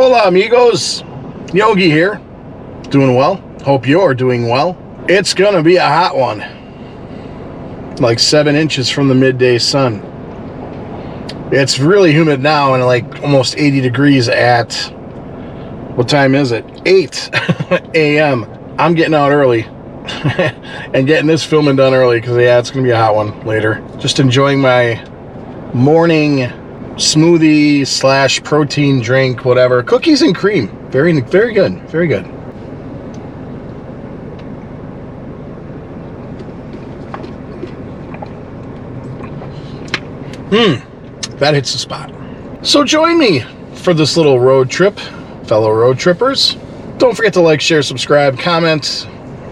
Hola amigos, Yogi here, doing well, hope you're doing well. It's gonna be a hot one, like 7 inches from the midday sun. It's really humid now and like almost 80 degrees at, what time is it? 8 a.m. I'm getting out early and getting this filming done early because yeah, it's gonna be a hot one later. Just enjoying my morning smoothie slash protein drink, whatever. Cookies and cream. Very, very good. Very good. That hits the spot. So join me for this little road trip, fellow road trippers. Don't forget to like, share, subscribe, comment.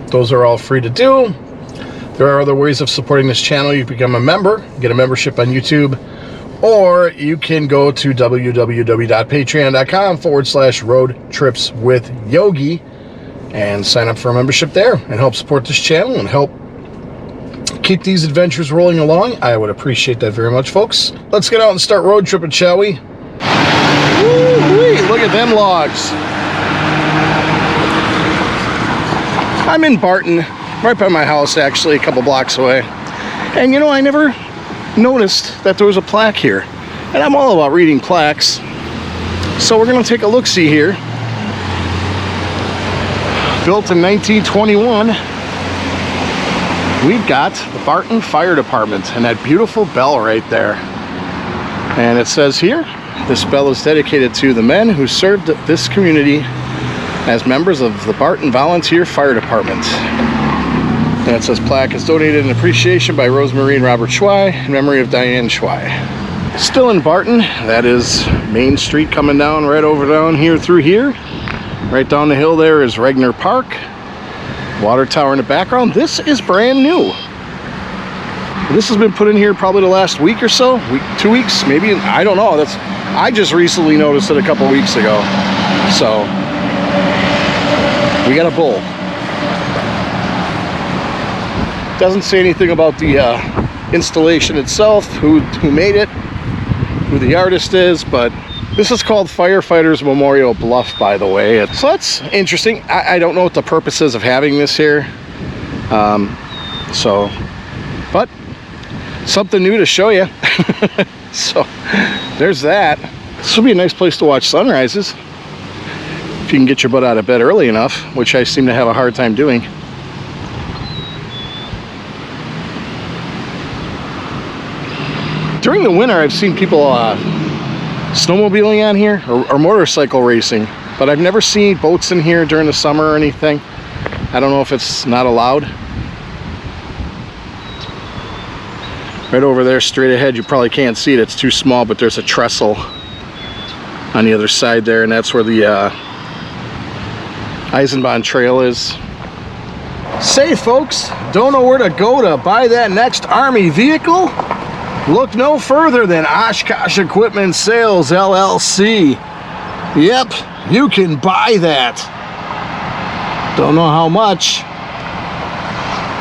Those are all free to do. There are other ways of supporting this channel. You become a member, get a membership on YouTube, or you can go to www.patreon.com/roadtripswithyogi and sign up for a membership there and help support this channel and help keep these adventures rolling along. I would appreciate that very much, folks. Let's get out and start road tripping, shall we? Woo-wee, look at them logs. I'm in Barton, right by my house, actually, a couple blocks away. And you know, I never noticed that there was a plaque here. And I'm all about reading plaques. So we're gonna take a look-see here. Built in 1921. We've got the Barton Fire Department and that beautiful bell right there. And it says here, this bell is dedicated to the men who served this community as members of the Barton Volunteer Fire Department. And it says plaque is donated in appreciation by Rosemary and Robert Schwei in memory of Diane Schwei. Still in Barton, that is Main Street coming down right over down here through here. Right down the hill there is Regner Park. Water tower in the background. This is brand new. This has been put in here probably the last week or so, 2 weeks, maybe, I don't know. I just recently noticed it a couple weeks ago. So we got a bull. Doesn't say anything about the installation itself, who made it, who the artist is, but this is called Firefighters Memorial Bluff, by the way. So that's interesting. I don't know what the purpose is of having this here. But something new to show you. So there's that. This will be a nice place to watch sunrises if you can get your butt out of bed early enough, which I seem to have a hard time doing. During the winter, I've seen people snowmobiling on here or motorcycle racing, but I've never seen boats in here during the summer or anything. I don't know if it's not allowed. Right over there, straight ahead, you probably can't see it, it's too small, but there's a trestle on the other side there, and that's where the Eisenbahn Trail is. Say, folks, don't know where to go to buy that next Army vehicle? Look no further than Oshkosh Equipment Sales, LLC. Yep, you can buy that. Don't know how much,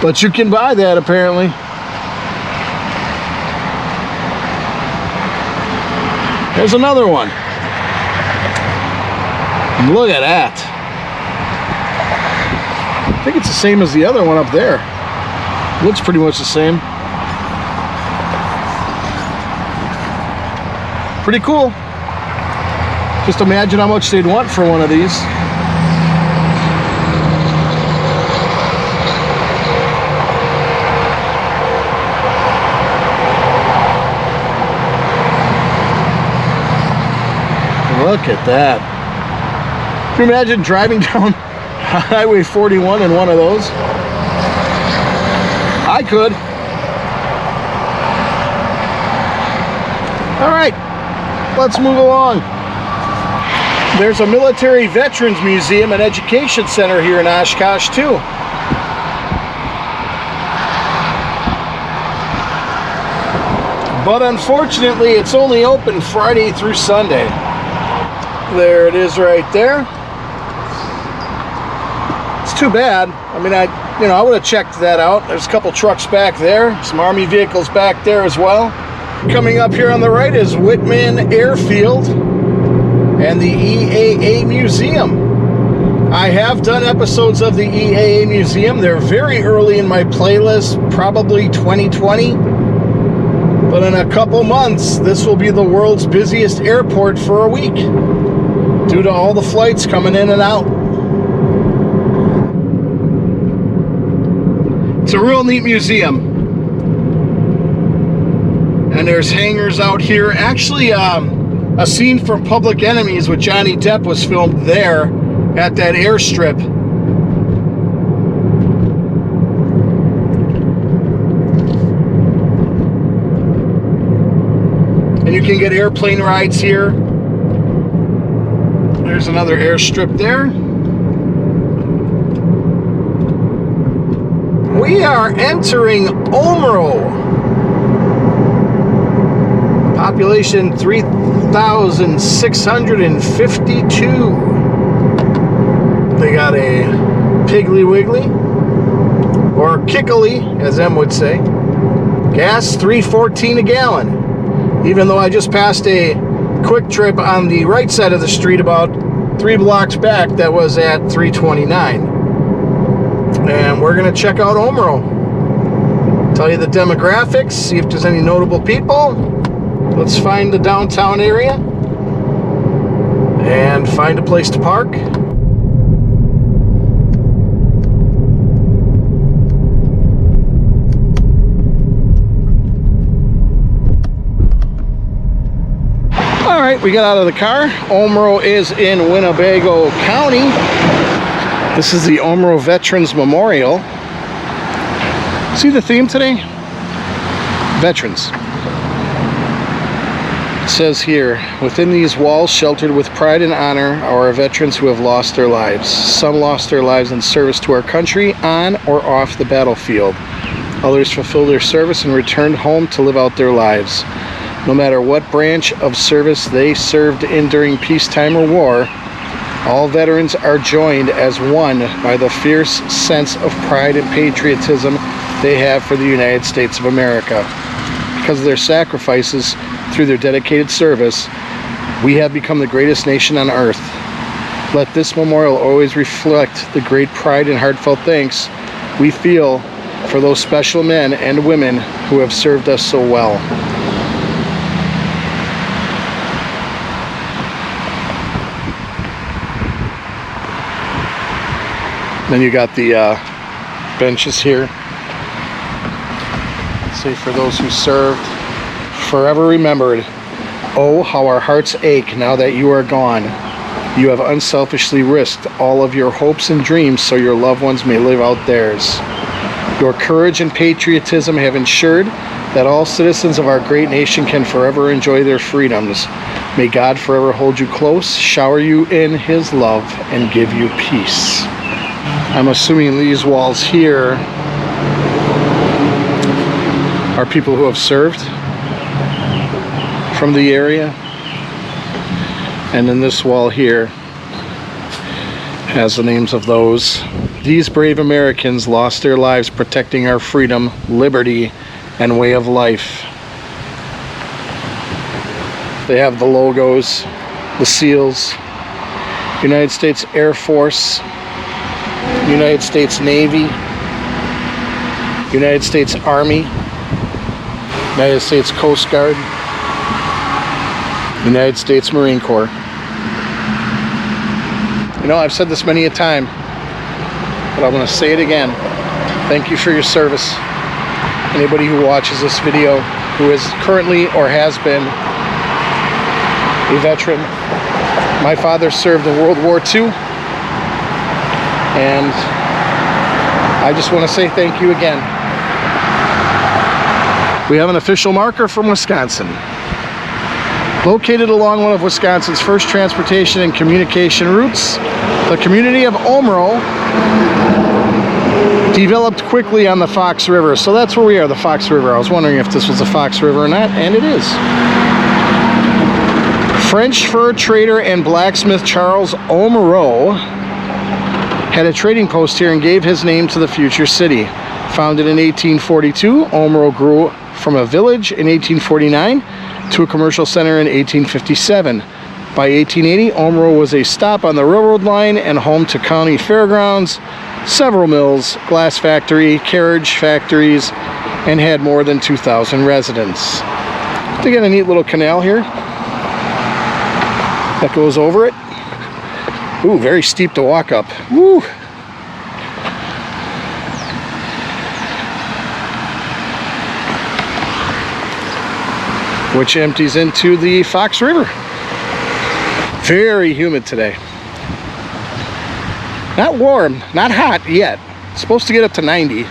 but you can buy that apparently. There's another one. Look at that. I think it's the same as the other one up there. Looks pretty much the same. Pretty cool. Just imagine how much they'd want for one of these. Look at that. Can you imagine driving down Highway 41 in one of those? I could. All right. Let's move along. There's a military veterans museum and education center here in Oshkosh too. But unfortunately, it's only open Friday through Sunday. There it is right there. It's too bad. I mean, I would have checked that out. There's a couple trucks back there, some Army vehicles back there as well. Coming up here on the right is Whitman Airfield. and the EAA Museum. I have done episodes of the EAA Museum. They're very early in my playlist, probably 2020. But in a couple months, this will be the world's busiest airport for a week due to all the flights coming in and out. It's a real neat museum. And there's hangars out here. Actually, a scene from Public Enemies with Johnny Depp was filmed there at that airstrip. And you can get airplane rides here. There's another airstrip there. We are entering Omro. Population 3,652. They got a Piggly Wiggly, or Kickly, as Em would say. Gas, $3.14 a gallon. Even though I just passed a Quick Trip on the right side of the street about 3 blocks back that was at $3.29. And we're going to check out Omro. Tell you the demographics, see if there's any notable people. Let's find the downtown area and find a place to park. All right, we got out of the car. Omro is in Winnebago County. This is the Omro Veterans Memorial. See the theme today? Veterans. It says here, within these walls, sheltered with pride and honor, are our veterans who have lost their lives. Some lost their lives in service to our country on or off the battlefield. Others fulfilled their service and returned home to live out their lives. No matter what branch of service they served in during peacetime or war, all veterans are joined as one by the fierce sense of pride and patriotism they have for the United States of America. Because of their sacrifices through their dedicated service, we have become the greatest nation on earth. Let this memorial always reflect the great pride and heartfelt thanks we feel for those special men and women who have served us so well. Then you got the benches here. Say, for those who served, forever remembered. Oh, how our hearts ache now that you are gone. You have unselfishly risked all of your hopes and dreams so your loved ones may live out theirs. Your courage and patriotism have ensured that all citizens of our great nation can forever enjoy their freedoms. May God forever hold you close, shower you in His love, and give you peace. I'm assuming these walls here are people who have served from the area. And then this wall here has the names of those. These brave Americans lost their lives protecting our freedom, liberty, and way of life. They have the logos, the seals, United States Air Force, United States Navy, United States Army, United States Coast Guard, United States Marine Corps. You know, I've said this many a time, but I'm going to say it again. Thank you for your service. Anybody who watches this video who is currently or has been a veteran. My father served in World War II, and I just want to say thank you again. We have an official marker from Wisconsin. Located along one of Wisconsin's first transportation and communication routes, the community of Omro developed quickly on the Fox River. So that's where we are, the Fox River. I was wondering if this was the Fox River or not, and it is. French fur trader and blacksmith Charles Omro had a trading post here and gave his name to the future city. Founded in 1842, Omro grew from a village in 1849 to a commercial center in 1857. By 1880, Omro was a stop on the railroad line and home to county fairgrounds, several mills, glass factory, carriage factories, and had more than 2,000 residents. They got a neat little canal here that goes over it. Ooh, very steep to walk up. Woo! Which empties into the Fox River. Very humid today. Not warm, not hot yet. It's supposed to get up to 90.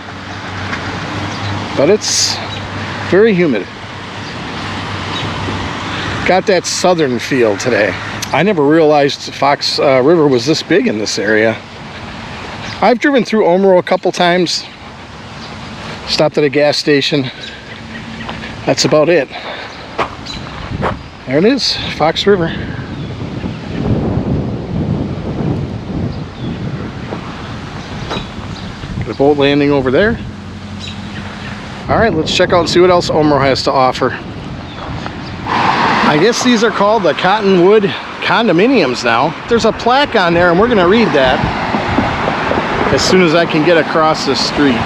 But it's very humid. Got that southern feel today. I never realized Fox River was this big in this area. I've driven through Omro a couple times. Stopped at a gas station. That's about it. There it is, Fox River. Got a boat landing over there. All right, let's check out and see what else Omro has to offer. I guess these are called the Cottonwood condominiums now. There's a plaque on there and we're gonna read that as soon as I can get across the street.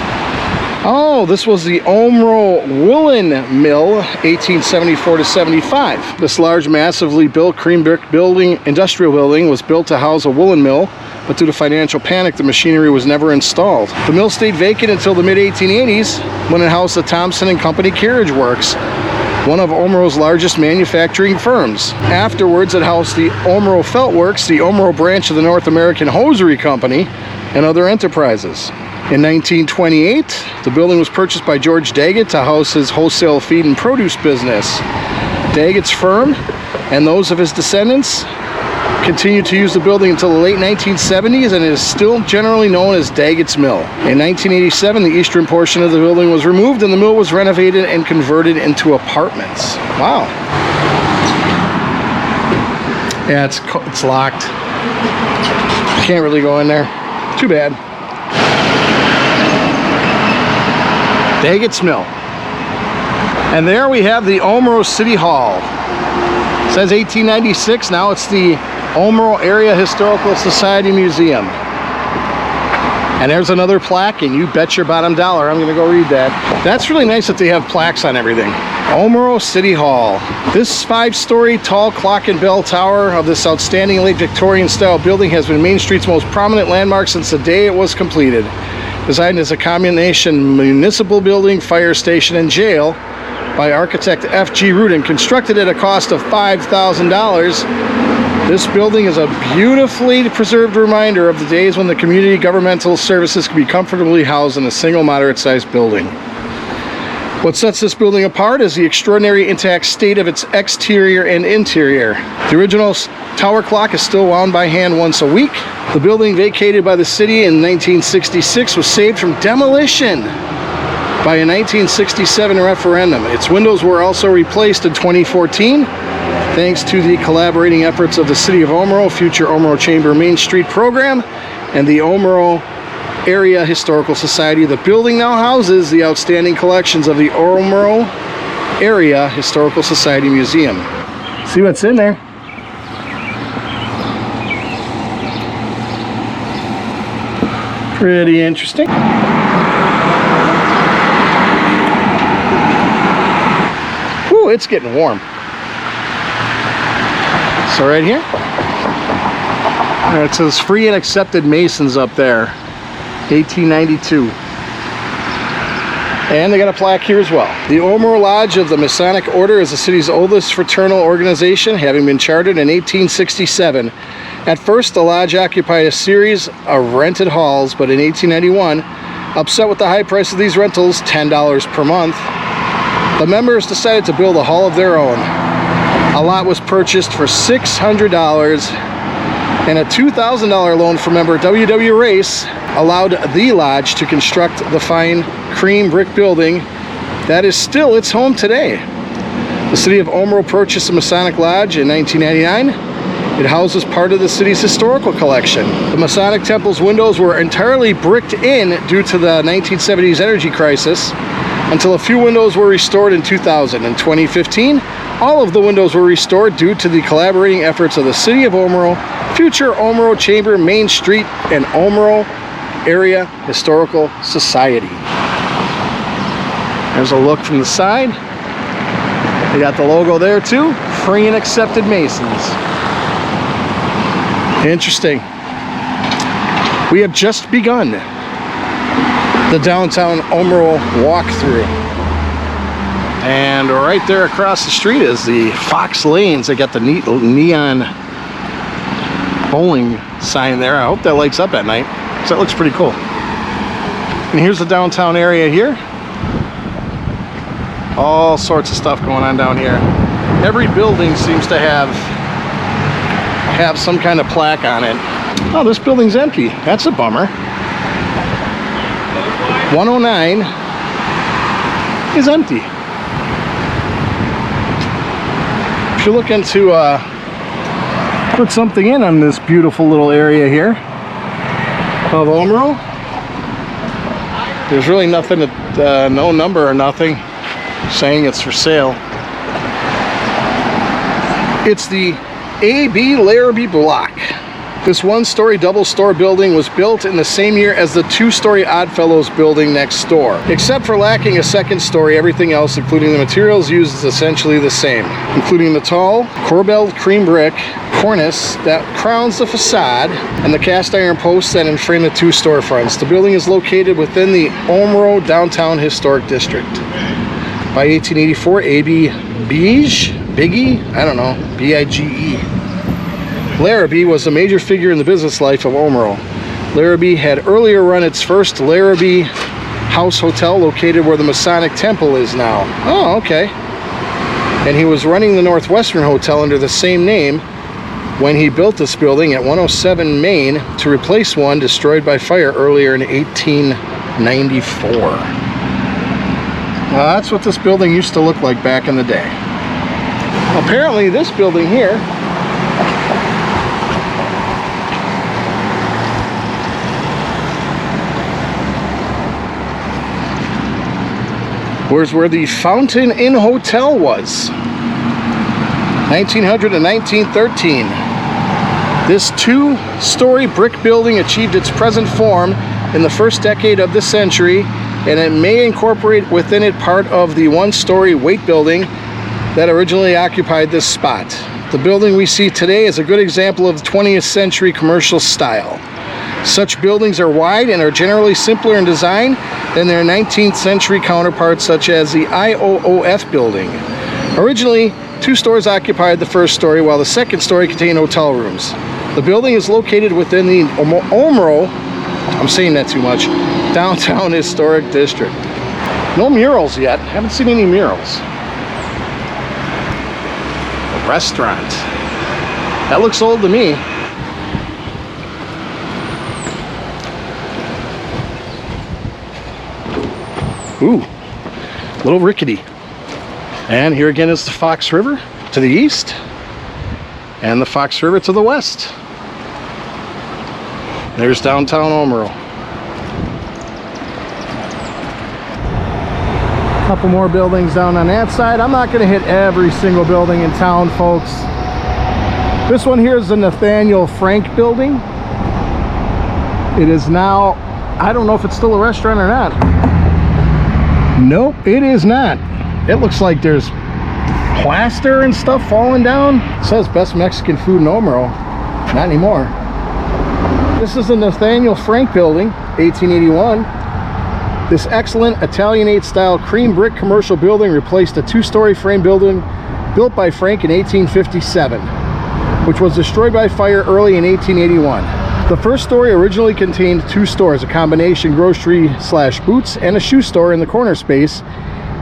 Oh, this was the Omro Woolen Mill, 1874 to 75. This large, massively built cream brick building, industrial building, was built to house a woolen mill, but due to financial panic, the machinery was never installed. The mill stayed vacant until the mid-1880s, when it housed the Thompson and Company Carriage Works, one of Omro's largest manufacturing firms. Afterwards, it housed the Omro Felt Works, the Omro branch of the North American Hosiery Company, and other enterprises. In 1928, the building was purchased by George Daggett to house his wholesale feed and produce business. Daggett's firm and those of his descendants continued to use the building until the late 1970s, and it is still generally known as Daggett's Mill. In 1987, the eastern portion of the building was removed and the mill was renovated and converted into apartments. Wow. Yeah, it's locked. I can't really go in there. Too bad. Daggett's Mill. And there we have the Omro City Hall. It says 1896, now it's the Omro Area Historical Society Museum. And there's another plaque, and you bet your bottom dollar I'm gonna go read that. That's really nice that they have plaques on everything. Omro City Hall. This 5-story tall clock and bell tower of this outstanding late Victorian style building has been Main Street's most prominent landmark since the day it was completed. Designed as a combination municipal building, fire station, and jail by architect F.G. Rudin, constructed at a cost of $5,000. This building is a beautifully preserved reminder of the days when the community governmental services could be comfortably housed in a single moderate-sized building. What sets this building apart is the extraordinary intact state of its exterior and interior. The original tower clock is still wound by hand once a week. The building, vacated by the city in 1966, was saved from demolition by a 1967 referendum. Its windows were also replaced in 2014, thanks to the collaborating efforts of the City of Omro, Future Omro Chamber Main Street Program, and the Omro Area Historical Society. The building now houses the outstanding collections of the Omro Area Historical Society Museum. See what's in there. Pretty interesting. Whew, it's getting warm. So right here, it says free and accepted Masons up there, 1892. And they got a plaque here as well. The Omro Lodge of the Masonic Order is the city's oldest fraternal organization, having been chartered in 1867. At first, the lodge occupied a series of rented halls, but in 1891, upset with the high price of these rentals, $10 per month, the members decided to build a hall of their own. A lot was purchased for $600, and a $2,000 loan from member W.W. Race allowed the lodge to construct the fine cream brick building that is still its home today. The city of Omro purchased the Masonic Lodge in 1999. It houses part of the city's historical collection. The Masonic Temple's windows were entirely bricked in due to the 1970s energy crisis, until a few windows were restored in 2000. In 2015, All of the windows were restored due to the collaborating efforts of the City of Omro, Future Omro Chamber, Main Street, and Omro Area Historical Society. There's a look from the side. They got the logo there too. Free and accepted Masons. Interesting. We have just begun the downtown Omro walkthrough. And right there across the street is the Fox Lanes. They got the neat neon bowling sign there. I hope that lights up at night, because that looks pretty cool. And here's the downtown area here. All sorts of stuff going on down here. Every building seems to have some kind of plaque on it. Oh, this building's empty. That's a bummer. 109 is empty. If you're looking to put something in on this beautiful little area here of Omro, there's really nothing, no number or nothing saying it's for sale. It's the A.B. Larrabee block. This one-story double-store building was built in the same year as the two-story Oddfellows building next door. Except for lacking a second story, everything else, including the materials used, is essentially the same, including the tall, corbelled cream brick cornice that crowns the facade and the cast iron posts that enframe the two storefronts. The building is located within the Omro Downtown Historic District. By 1884, A.B. Biggie, I don't know, B-I-G-E. Larrabee was a major figure in the business life of Omro. Larrabee had earlier run its first Larrabee House Hotel located where the Masonic Temple is now. Oh, okay. And he was running the Northwestern Hotel under the same name when he built this building at 107 Main to replace one destroyed by fire earlier in 1894. Now that's what this building used to look like back in the day. Apparently this building here was where the Fountain Inn Hotel was. 1900 to 1913. This two-story brick building achieved its present form in the first decade of this century, and it may incorporate within it part of the one-story Waite building that originally occupied this spot. The building we see today is a good example of the 20th century commercial style. Such buildings are wide and are generally simpler in design than their 19th century counterparts, such as the IOOF building. Originally, two stores occupied the first story, while the second story contained hotel rooms. The building is located within the Omro, I'm saying that too much, Downtown Historic District. No murals yet. Haven't seen any murals. A restaurant. That looks old to me. Ooh, a little rickety. And here again is the Fox River to the east and the Fox River to the west. There's downtown Omro. A couple more buildings down on that side. I'm not going to hit every single building in town, folks. This one here is the Nathaniel Frank building. It is now, I don't know if it's still a restaurant or not. Nope, it is not. It looks like there's plaster and stuff falling down. It says best Mexican food in Omro. Not anymore. This is the Nathaniel Frank building, 1881. This excellent Italianate style cream brick commercial building replaced a two-story frame building built by Frank in 1857, which was destroyed by fire early in 1881. The first story originally contained two stores, a combination grocery/boots and a shoe store in the corner space,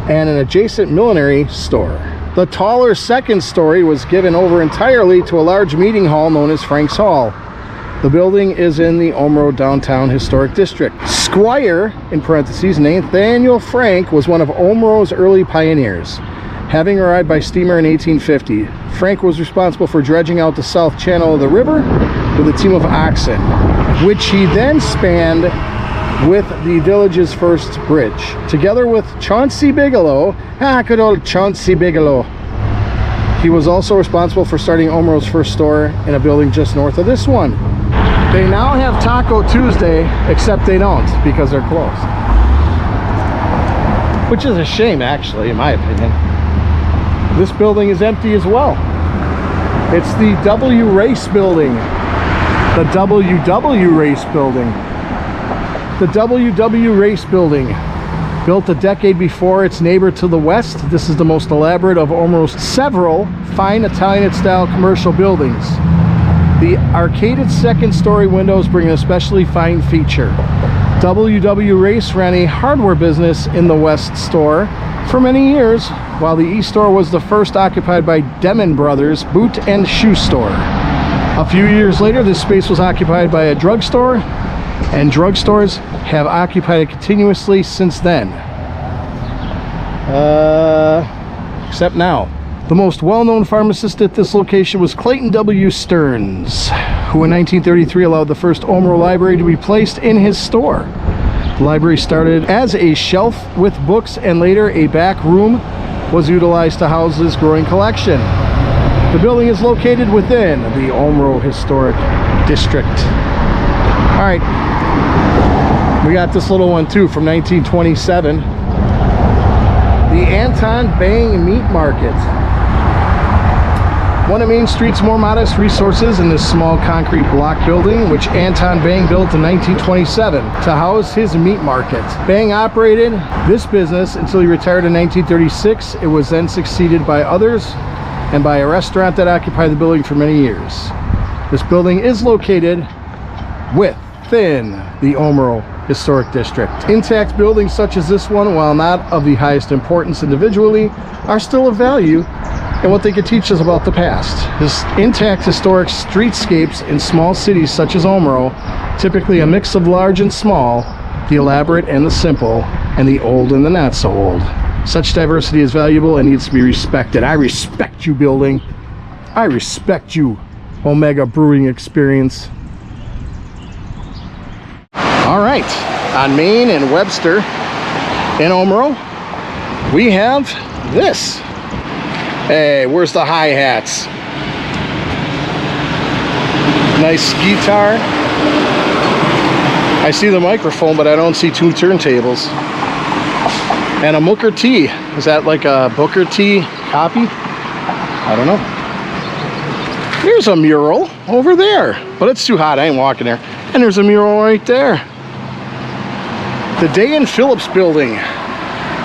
and an adjacent millinery store. The taller second story was given over entirely to a large meeting hall known as Frank's Hall. The building is in the Omro Downtown Historic District. Squire, in parentheses, Nathaniel Frank, was one of Omro's early pioneers. Having arrived by steamer in 1850, Frank was responsible for dredging out the south channel of the river with a team of oxen, which he then spanned with the village's first bridge. Together with Chauncey Bigelow, good old Chauncey Bigelow, He was also responsible for starting Omro's first store in a building just north of this one. They now have Taco Tuesday, except they don't because they're closed. Which is a shame, actually, in my opinion. This building is empty as well. It's the W Race building. The WW Race building. The WW Race building. Built a decade before its neighbor to the west, this is the most elaborate of Omro's several fine Italian-style commercial buildings. The arcaded second-story windows bring an especially fine feature. WW Race ran a hardware business in the West store for many years, while the East store was the first occupied by Demon Brothers Boot and Shoe Store. A few years later, this space was occupied by a drugstore, and drugstores have occupied it continuously since then. Except now. The most well-known pharmacist at this location was Clayton W. Stearns, who in 1933 allowed the first Omro library to be placed in his store. The library started as a shelf with books, and later a back room was utilized to house his growing collection. The building is located within the Omro Historic District. All right, we got this little one too from 1927. The Anton Bang Meat Market. One of Main Street's more modest resources in this small concrete block building, which Anton Bang built in 1927 to house his meat market. Bang operated this business until he retired in 1936. It was then succeeded by others and by a restaurant that occupied the building for many years. This building is located within the Omro Historic District. Intact buildings such as this one, while not of the highest importance individually, are still of value and what they could teach us about the past. This intact historic streetscapes in small cities such as Omro, typically a mix of large and small, the elaborate and the simple, and the old and the not so old. Such diversity is valuable and needs to be respected. I respect you, building. I respect you, Omega Brewing Experience. All right, on Main and Webster in Omro, we have this. Hey, where's the hi-hats? Nice guitar. I see the microphone, but I don't see two turntables. And a Booker T. Is that like a Booker T copy? I don't know. There's a mural over there, but it's too hot. I ain't walking there. And there's a mural right there. The Day and Phillips Building.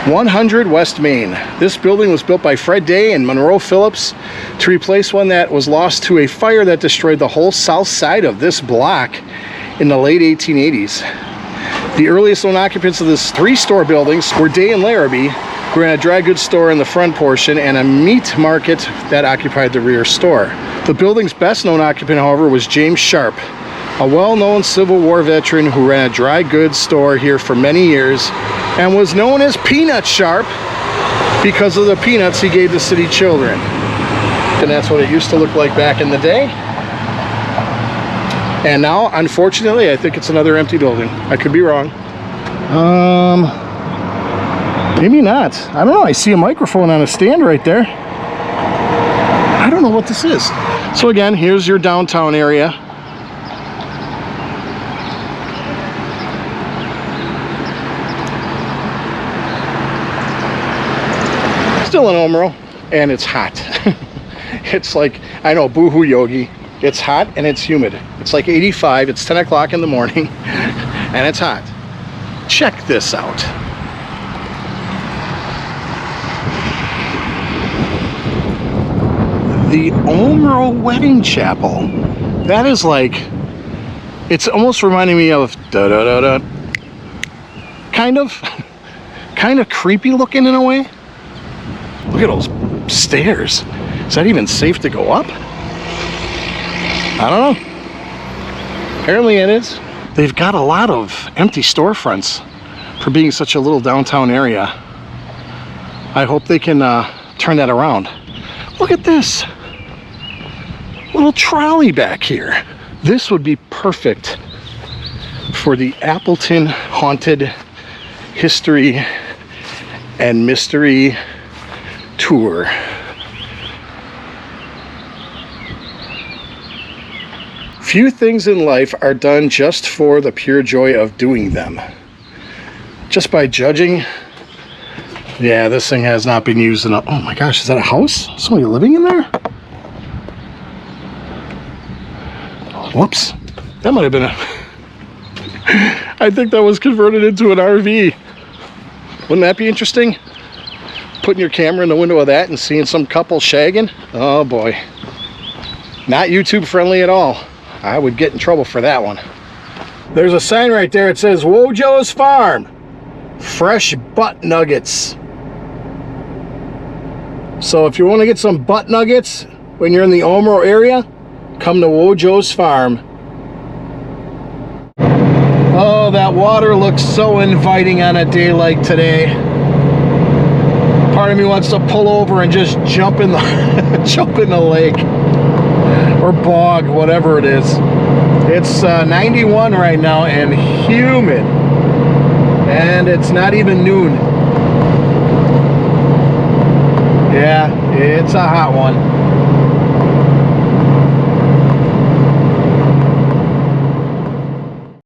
100 West Main. This building was built by Fred Day and Monroe Phillips to replace one that was lost to a fire that destroyed the whole south side of this block in the late 1880s. The earliest known occupants of this three-store buildings were Day and Larrabee, who ran a dry goods store in the front portion and a meat market that occupied the rear store. The building's best known occupant, however, was James Sharp, a well-known Civil War veteran who ran a dry goods store here for many years and was known as Peanut Sharp because of the peanuts he gave the city children. And that's what it used to look like back in the day. And now, unfortunately, I think it's another empty building. I could be wrong. Maybe not. I don't know. I see a microphone on a stand right there. I don't know what this is. So again, here's your downtown area. Still in Omro, and it's hot. It's like, I know, boohoo Yogi. It's hot and it's humid. It's like 85, it's 10 o'clock in the morning, and it's hot. Check this out. The Omro Wedding Chapel. That is like, it's almost reminding me of da-da-da-da. Kind of creepy looking in a way. Look at those stairs. Is that even safe to go up? I don't know. Apparently it is. They've got a lot of empty storefronts for being such a little downtown area. I hope they can turn that around. Look at this. Little trolley back here. This would be perfect for the Appleton Haunted History and Mystery Tour. Few things in life are done just for the pure joy of doing them. Just by judging. Yeah, this thing has not been used in a... Oh my gosh, is that a house? Somebody living in there? Whoops. That might have been a... I think that was converted into an RV. Wouldn't that be interesting? Putting your camera in the window of that and seeing some couple shagging? Oh boy. Not YouTube friendly at all. I would get in trouble for that one. There's a sign right there. It says Wojo's Farm. Fresh butt nuggets. So if you want to get some butt nuggets when you're in the Omro area, come to Wojo's Farm. Oh, that water looks so inviting on a day like today. Part of me wants to pull over and just jump in the jump in the lake or bog, whatever it is. It's 91 right now and humid, and it's not even noon. Yeah, it's a hot one.